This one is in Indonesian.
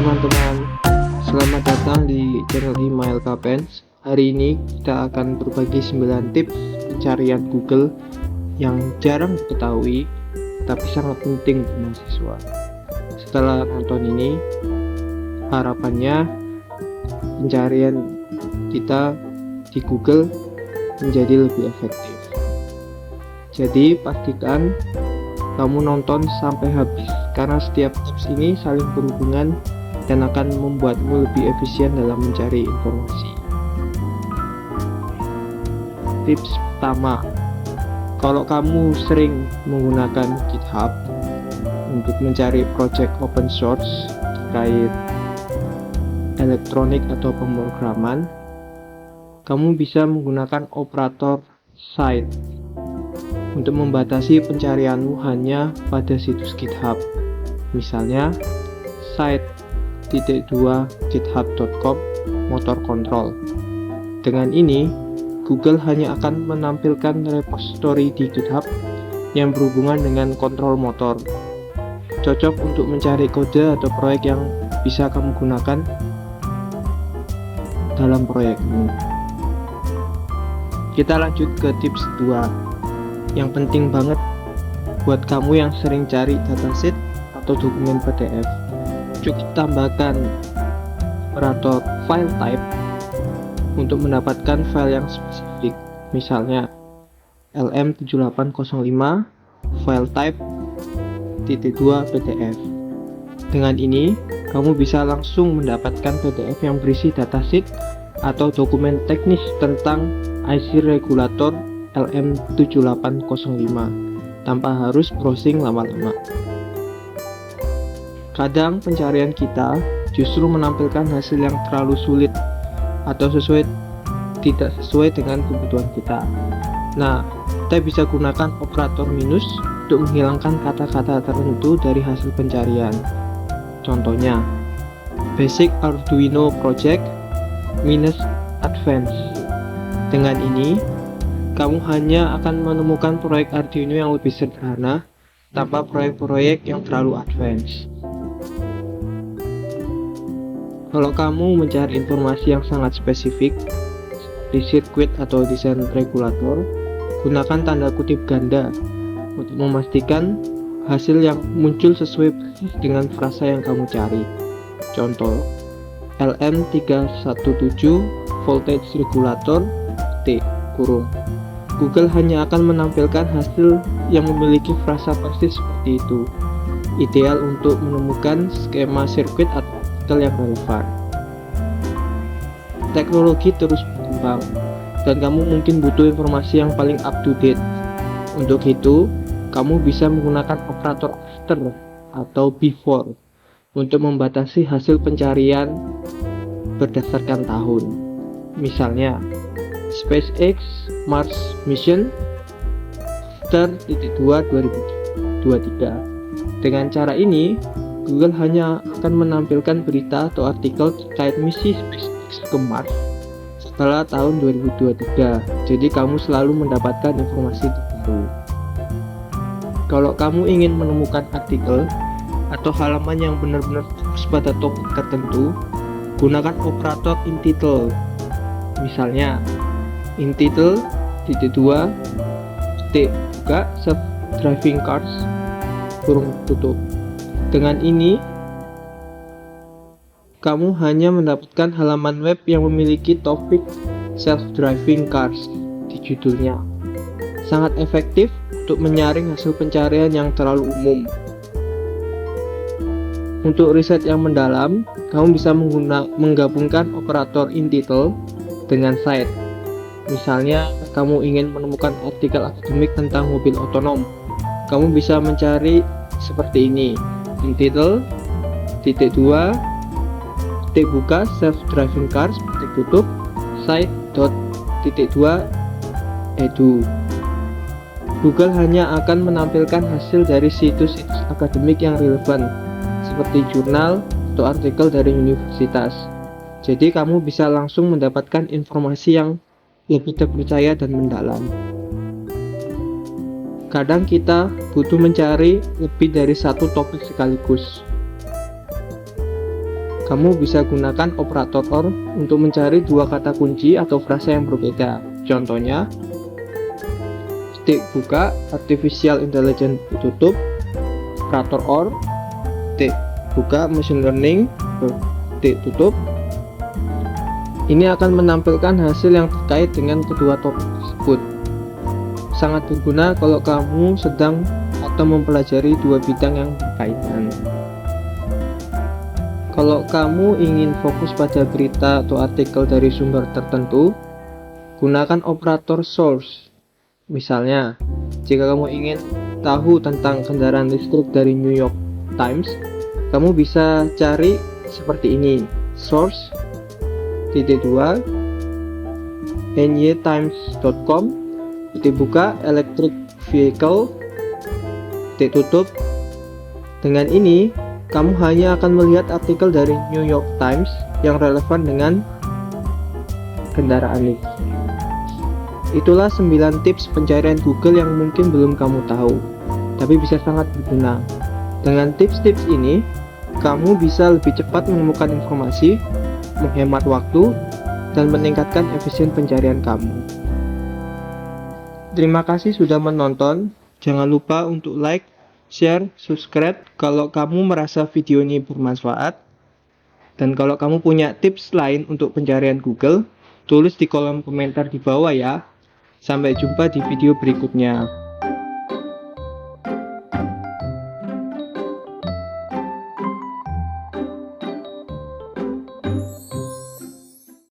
teman-teman, selamat datang di channel Email Kapens. Hari ini kita akan berbagi 9 tips pencarian Google yang jarang diketahui tapi sangat penting untuk mahasiswa. Setelah nonton ini, harapannya pencarian kita di Google menjadi lebih efektif. Jadi pastikan kamu nonton sampai habis, karena setiap tips ini saling berhubungan dan akan membuatmu lebih efisien dalam mencari informasi. Tips pertama, kalau kamu sering menggunakan GitHub untuk mencari project open source terkait elektronik atau pemrograman, kamu bisa menggunakan operator cite untuk membatasi pencarianmu hanya pada situs GitHub. Misalnya cite.2github.com motor control. Dengan ini, Google hanya akan menampilkan repository di GitHub yang berhubungan dengan kontrol motor. Cocok untuk mencari kode atau proyek yang bisa kamu gunakan dalam proyekmu. Kita lanjut ke tips 2 yang penting banget buat kamu yang sering cari datasheet atau dokumen PDF. Cukup tambahkan operator file type untuk mendapatkan file yang spesifik. Misalnya LM7805 file type .2 PDF. Dengan ini, kamu bisa langsung mendapatkan PDF yang berisi datasheet atau dokumen teknis tentang IC regulator LM7805 tanpa harus browsing lama-lama. Kadang pencarian kita justru menampilkan hasil yang terlalu sulit atau tidak sesuai dengan kebutuhan kita. Nah, kita bisa gunakan operator minus untuk menghilangkan kata-kata tertentu dari hasil pencarian. Contohnya, basic Arduino project minus advanced. Dengan ini, kamu hanya akan menemukan proyek Arduino yang lebih sederhana tanpa proyek-proyek yang terlalu advance. Kalau kamu mencari informasi yang sangat spesifik di sirkuit atau desain regulator, gunakan tanda kutip ganda untuk memastikan hasil yang muncul sesuai persis dengan frasa yang kamu cari. Contoh, LM317 voltage regulator T kurung. Google hanya akan menampilkan hasil yang memiliki frasa persis seperti itu. Ideal untuk menemukan skema sirkuit atau artikel yang relevan. Teknologi terus berkembang dan kamu mungkin butuh informasi yang paling up to date. Untuk itu, kamu bisa menggunakan operator after atau before untuk membatasi hasil pencarian berdasarkan tahun. Misalnya, SpaceX Mars Mission after 2023. Dengan cara ini, Google hanya akan menampilkan berita atau artikel terkait misi SpaceX ke Mars setelah tahun 2023. Jadi kamu selalu mendapatkan informasi terbaru. Kalau kamu ingin menemukan artikel atau halaman yang benar-benar fokus pada topik tertentu, gunakan operator in-title. Misalnya, in-title .2 buka self-driving cars kurung tutup. Dengan ini, kamu hanya mendapatkan halaman web yang memiliki topik self-driving cars di judulnya. Sangat efektif untuk menyaring hasil pencarian yang terlalu umum. Untuk riset yang mendalam, kamu bisa menggabungkan operator in-title dengan cite. Misalnya, kamu ingin menemukan artikel akademik tentang mobil otonom. Kamu bisa mencari seperti ini. In-title .2 buka self-driving cars tutup site.2 edu. Google hanya akan menampilkan hasil dari situs-situs akademik yang relevan seperti jurnal atau artikel dari universitas. Jadi kamu bisa langsung mendapatkan informasi yang lebih terpercaya dan mendalam. Kadang kita butuh mencari lebih dari satu topik sekaligus. kamu bisa gunakan operator OR untuk mencari dua kata kunci atau frasa yang berbeda. Contohnya, titik buka, artificial intelligence tutup, operator OR, titik buka, machine learning, titik tutup. Ini akan menampilkan hasil yang terkait dengan kedua topik tersebut. Sangat berguna kalau kamu sedang atau mempelajari dua bidang yang berkaitan. Kalau kamu ingin fokus pada berita atau artikel dari sumber tertentu, gunakan operator source. Misalnya, jika kamu ingin tahu tentang kendaraan listrik dari New York Times, kamu bisa cari seperti ini: source -2 nytimes.com, titik buka, electric vehicle, titik tutup. Dengan ini, kamu hanya akan melihat artikel dari New York Times yang relevan dengan kendaraan listrik. Itulah 9 tips pencarian Google yang mungkin belum kamu tahu, tapi bisa sangat berguna. Dengan tips-tips ini, kamu bisa lebih cepat menemukan informasi, menghemat waktu, dan meningkatkan efisien pencarian kamu. Terima kasih sudah menonton. Jangan lupa untuk like, share, subscribe kalau kamu merasa video ini bermanfaat. Dan kalau kamu punya tips lain untuk pencarian Google, tulis di kolom komentar di bawah ya. Sampai jumpa di video berikutnya.